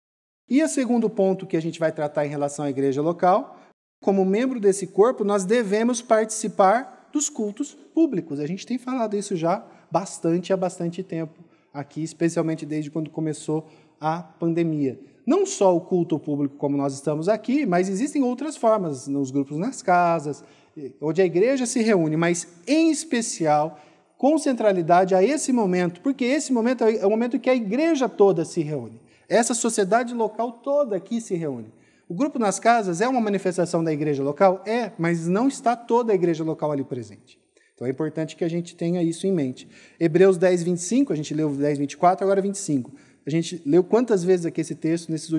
E o segundo ponto que a gente vai tratar em relação à igreja local, como membro desse corpo, nós devemos participar dos cultos públicos. A gente tem falado isso já há bastante tempo aqui, especialmente desde quando começou a pandemia. Não só o culto público como nós estamos aqui, mas existem outras formas, nos grupos nas casas, onde a igreja se reúne, mas em especial com centralidade a esse momento, porque esse momento é o momento em que a igreja toda se reúne. Essa sociedade local toda aqui se reúne. O grupo nas casas é uma manifestação da igreja local? É, mas não está toda a igreja local ali presente. Então é importante que a gente tenha isso em mente. Hebreus 10, 25, a gente leu 10, 24, agora 25. A gente leu quantas vezes aqui esse texto nesse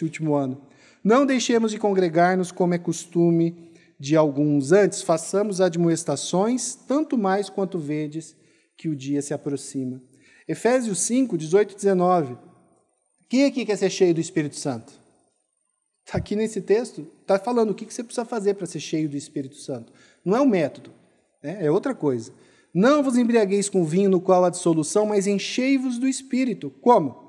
último ano? Não deixemos de congregar-nos como é costume de alguns, antes façamos admoestações, tanto mais quanto vedes que o dia se aproxima. Efésios 5, 18 e 19. Quem aqui quer ser cheio do Espírito Santo? Está aqui nesse texto, está falando o que você precisa fazer para ser cheio do Espírito Santo. Não é um método, né? É outra coisa. Não vos embriagueis com vinho no qual há dissolução, mas enchei-vos do Espírito. Como?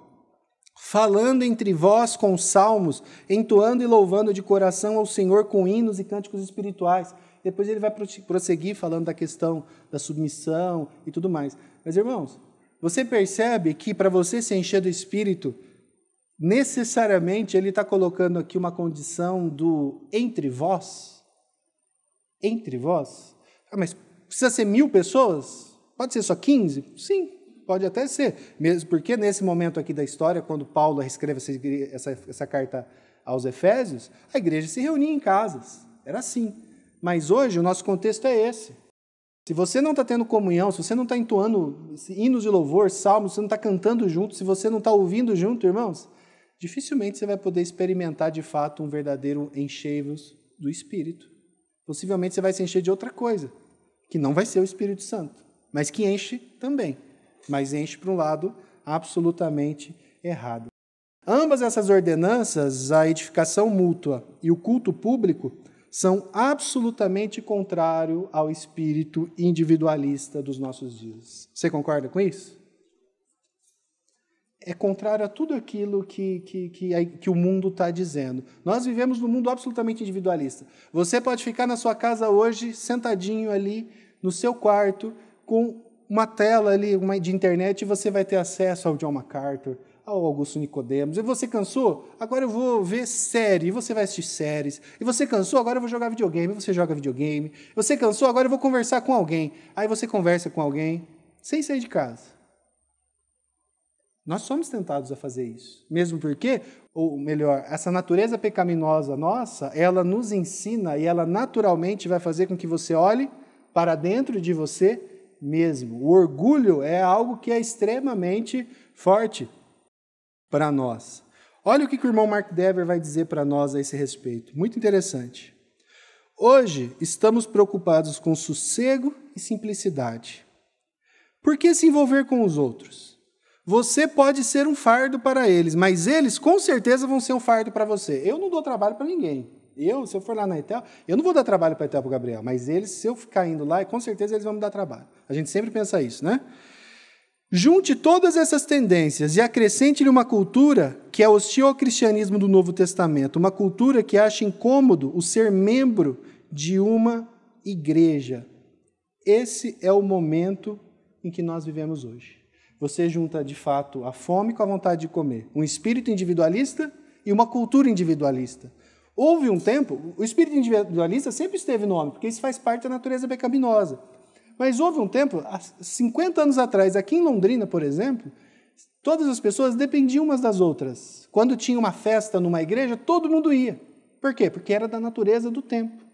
Falando entre vós com salmos, entoando e louvando de coração ao Senhor com hinos e cânticos espirituais. Depois ele vai prosseguir falando da questão da submissão e tudo mais. Mas, irmãos, você percebe que para você se encher do Espírito, necessariamente ele está colocando aqui uma condição do entre vós? Entre vós? Mas precisa ser 1.000 pessoas? Pode ser só 15? Sim, pode até ser. Mesmo porque nesse momento aqui da história, quando Paulo escreve essa carta aos Efésios, a igreja se reunia em casas. Era assim. Mas hoje o nosso contexto é esse. Se você não está tendo comunhão, se você não está entoando hinos de louvor, salmos, se você não está cantando junto, se você não está ouvindo junto, irmãos, dificilmente você vai poder experimentar de fato um verdadeiro enchei-vos do Espírito. Possivelmente você vai se encher de outra coisa, que não vai ser o Espírito Santo, mas que enche também, mas enche para um lado absolutamente errado. Ambas essas ordenanças, a edificação mútua e o culto público, são absolutamente contrários ao espírito individualista dos nossos dias. Você concorda com isso? É contrário a tudo aquilo que o mundo está dizendo. Nós vivemos num mundo absolutamente individualista. Você pode ficar na sua casa hoje, sentadinho ali, no seu quarto, com uma tela ali de internet, e você vai ter acesso ao John MacArthur, ao Augusto Nicodemos. E você cansou? Agora eu vou ver série, e você vai assistir séries. E você cansou? Agora eu vou jogar videogame, e você joga videogame. Você cansou? Agora eu vou conversar com alguém. Aí você conversa com alguém, sem sair de casa. Nós somos tentados a fazer isso. Mesmo porque, ou melhor, essa natureza pecaminosa nossa, ela nos ensina e ela naturalmente vai fazer com que você olhe para dentro de você mesmo. O orgulho é algo que é extremamente forte para nós. Olha o que o irmão Mark Dever vai dizer para nós a esse respeito. Muito interessante. Hoje estamos preocupados com sossego e simplicidade. Por que se envolver com os outros? Você pode ser um fardo para eles, mas eles com certeza vão ser um fardo para você. Eu não dou trabalho para ninguém. Se eu for lá na Etel, eu não vou dar trabalho para a Etel e para o Gabriel, mas eles, se eu ficar indo lá, com certeza eles vão me dar trabalho. A gente sempre pensa isso, né? Junte todas essas tendências e acrescente-lhe uma cultura que é hostil ao cristianismo do Novo Testamento, uma cultura que acha incômodo o ser membro de uma igreja. Esse é o momento em que nós vivemos hoje. Você junta, de fato, a fome com a vontade de comer. Um espírito individualista e uma cultura individualista. Houve um tempo, o espírito individualista sempre esteve no homem, porque isso faz parte da natureza pecaminosa. Mas houve um tempo, há 50 anos atrás, aqui em Londrina, por exemplo, todas as pessoas dependiam umas das outras. Quando tinha uma festa numa igreja, todo mundo ia. Por quê? Porque era da natureza do tempo.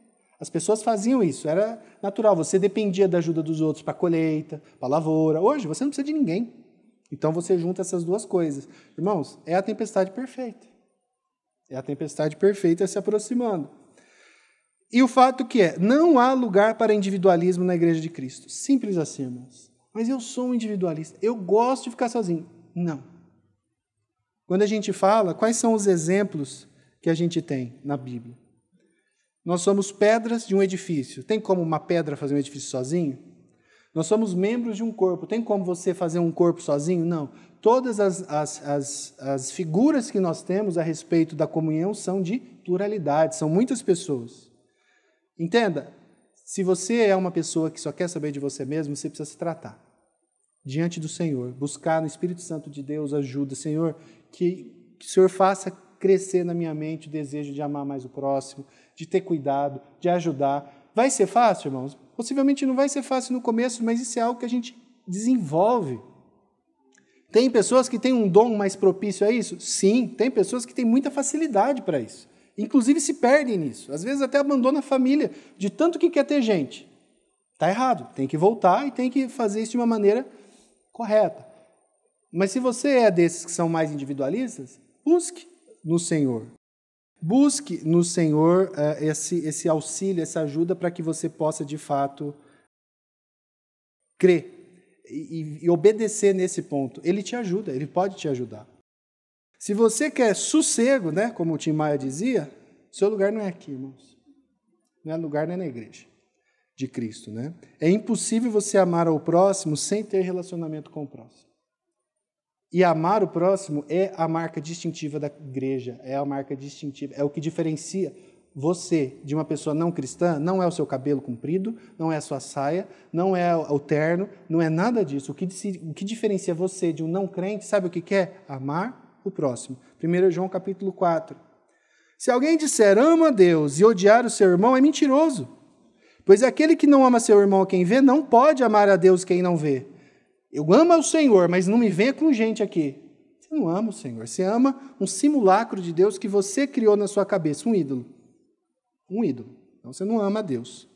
As pessoas faziam isso, era natural. Você dependia da ajuda dos outros para a colheita, para a lavoura. Hoje, você não precisa de ninguém. Então, você junta essas duas coisas. Irmãos, é a tempestade perfeita. É a tempestade perfeita se aproximando. E o fato que não há lugar para individualismo na Igreja de Cristo. Simples assim, irmãos. Mas eu sou um individualista. Eu gosto de ficar sozinho. Não. Quando a gente fala, quais são os exemplos que a gente tem na Bíblia? Nós somos pedras de um edifício. Tem como uma pedra fazer um edifício sozinho? Nós somos membros de um corpo. Tem como você fazer um corpo sozinho? Não. Todas as figuras que nós temos a respeito da comunhão são de pluralidade, são muitas pessoas. Entenda, se você é uma pessoa que só quer saber de você mesmo, você precisa se tratar diante do Senhor, buscar no Espírito Santo de Deus ajuda. Senhor, que o Senhor faça crescer na minha mente o desejo de amar mais o próximo, de ter cuidado, de ajudar. Vai ser fácil, irmãos? Possivelmente não vai ser fácil no começo, mas isso é algo que a gente desenvolve. Tem pessoas que têm um dom mais propício a isso? Sim, tem pessoas que têm muita facilidade para isso. Inclusive se perdem nisso. Às vezes até abandonam a família de tanto que quer ter gente. Está errado. Tem que voltar e tem que fazer isso de uma maneira correta. Mas se você é desses que são mais individualistas, busque no Senhor. Busque no Senhor esse auxílio, essa ajuda para que você possa, de fato, crer e obedecer nesse ponto. Ele te ajuda, ele pode te ajudar. Se você quer sossego, né, como o Tim Maia dizia, seu lugar não é aqui, irmãos. Não é lugar, não é na igreja de Cristo, né? É impossível você amar ao próximo sem ter relacionamento com o próximo. E amar o próximo é a marca distintiva da igreja, é a marca distintiva, é o que diferencia você de uma pessoa não cristã. Não é o seu cabelo comprido, não é a sua saia, não é o terno, não é nada disso. O que diferencia você de um não crente, sabe o que é? Amar o próximo. 1 João capítulo 4. Se alguém disser ama a Deus e odiar o seu irmão, é mentiroso. Pois aquele que não ama seu irmão a quem vê, não pode amar a Deus quem não vê. Eu amo o Senhor, mas não me venha com gente aqui. Você não ama o Senhor, você ama um simulacro de Deus que você criou na sua cabeça, um ídolo. Um ídolo. Então você não ama a Deus.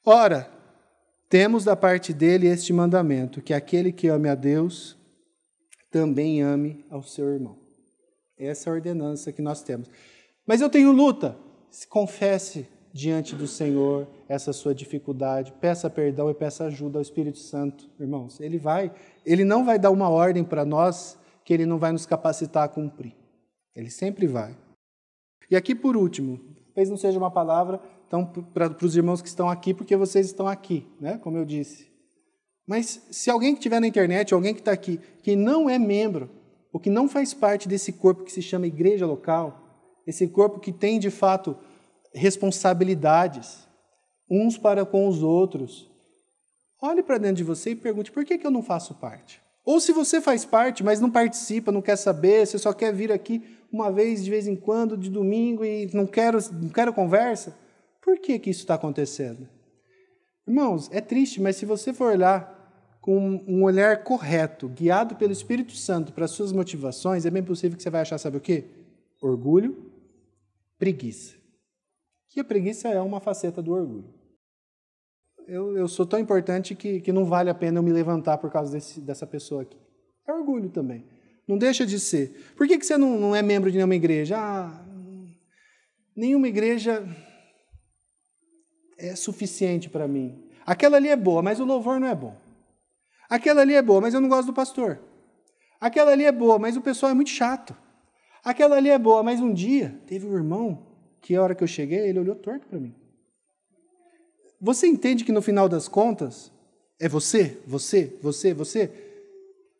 Ora, temos da parte dele este mandamento, que aquele que ame a Deus também ame ao seu irmão. Essa é a ordenança que nós temos. Mas eu tenho luta. Confesse diante do Senhor essa sua dificuldade. Peça perdão e peça ajuda ao Espírito Santo, irmãos. Ele não vai dar uma ordem para nós que ele não vai nos capacitar a cumprir. Ele sempre vai. E aqui, por último, talvez não seja uma palavra então, para os irmãos que estão aqui, porque vocês estão aqui, né? Como eu disse. Mas se alguém que estiver na internet, alguém que está aqui, que não é membro, ou que não faz parte desse corpo que se chama igreja local, esse corpo que tem, de fato, responsabilidades, uns para com os outros, olhe para dentro de você e pergunte, por que eu não faço parte? Ou se você faz parte, mas não participa, não quer saber, você só quer vir aqui uma vez, de vez em quando, de domingo, e não quero conversa, por que isso está acontecendo? Irmãos, é triste, mas se você for olhar com um olhar correto, guiado pelo Espírito Santo para as suas motivações, é bem possível que você vai achar, sabe o quê? Orgulho, preguiça. Que a preguiça é uma faceta do orgulho. Eu sou tão importante que não vale a pena eu me levantar por causa dessa pessoa aqui. É orgulho também. Não deixa de ser. Por que você não é membro de nenhuma igreja? Nenhuma igreja é suficiente para mim. Aquela ali é boa, mas o louvor não é bom. Aquela ali é boa, mas eu não gosto do pastor. Aquela ali é boa, mas o pessoal é muito chato. Aquela ali é boa, mas um dia teve um irmão que a hora que eu cheguei, ele olhou torto para mim. Você entende que no final das contas é você?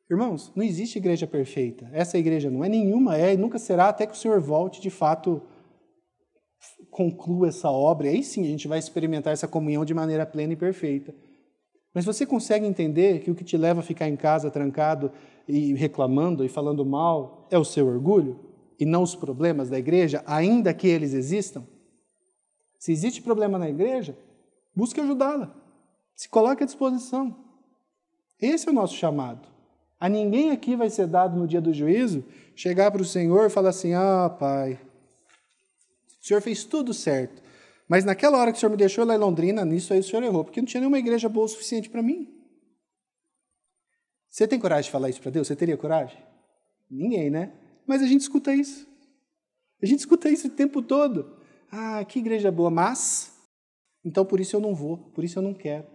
Irmãos, não existe igreja perfeita. Essa igreja não é nenhuma, e nunca será até que o Senhor volte de fato conclua essa obra. Aí sim a gente vai experimentar essa comunhão de maneira plena e perfeita. Mas você consegue entender que o que te leva a ficar em casa trancado e reclamando e falando mal é o seu orgulho e não os problemas da igreja, ainda que eles existam? Se existe problema na igreja, busque ajudá-la. Se coloque à disposição. Esse é o nosso chamado. A ninguém aqui vai ser dado no dia do juízo chegar para o Senhor e falar assim: ah, Pai, o Senhor fez tudo certo, mas naquela hora que o Senhor me deixou lá em Londrina, nisso aí o Senhor errou, porque não tinha nenhuma igreja boa o suficiente para mim. Você tem coragem de falar isso para Deus? Você teria coragem? Ninguém, né? Mas a gente escuta isso. A gente escuta isso o tempo todo. Ah, que igreja boa, mas... Então, por isso eu não vou, por isso eu não quero.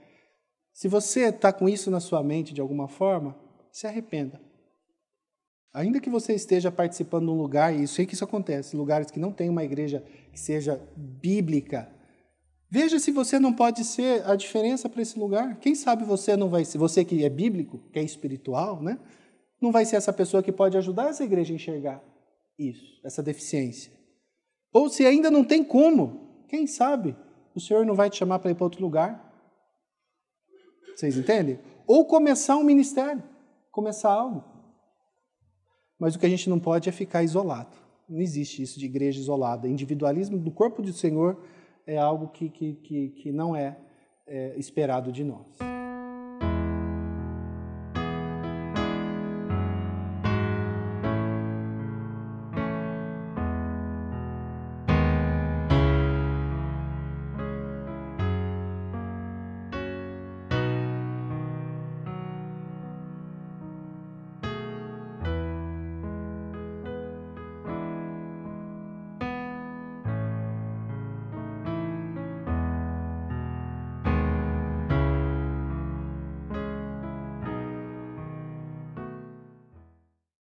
Se você está com isso na sua mente de alguma forma, se arrependa. Ainda que você esteja participando de um lugar, e eu sei que isso acontece, lugares que não tem uma igreja que seja bíblica, veja se você não pode ser a diferença para esse lugar. Quem sabe você não vai ser, você que é bíblico, que é espiritual, né? Não vai ser essa pessoa que pode ajudar essa igreja a enxergar isso, essa deficiência. Ou se ainda não tem como, quem sabe o Senhor não vai te chamar para ir para outro lugar. Vocês entendem? Ou começar um ministério, começar algo. Mas o que a gente não pode é ficar isolado. Não existe isso de igreja isolada. Individualismo do corpo do Senhor é algo que não é esperado de nós.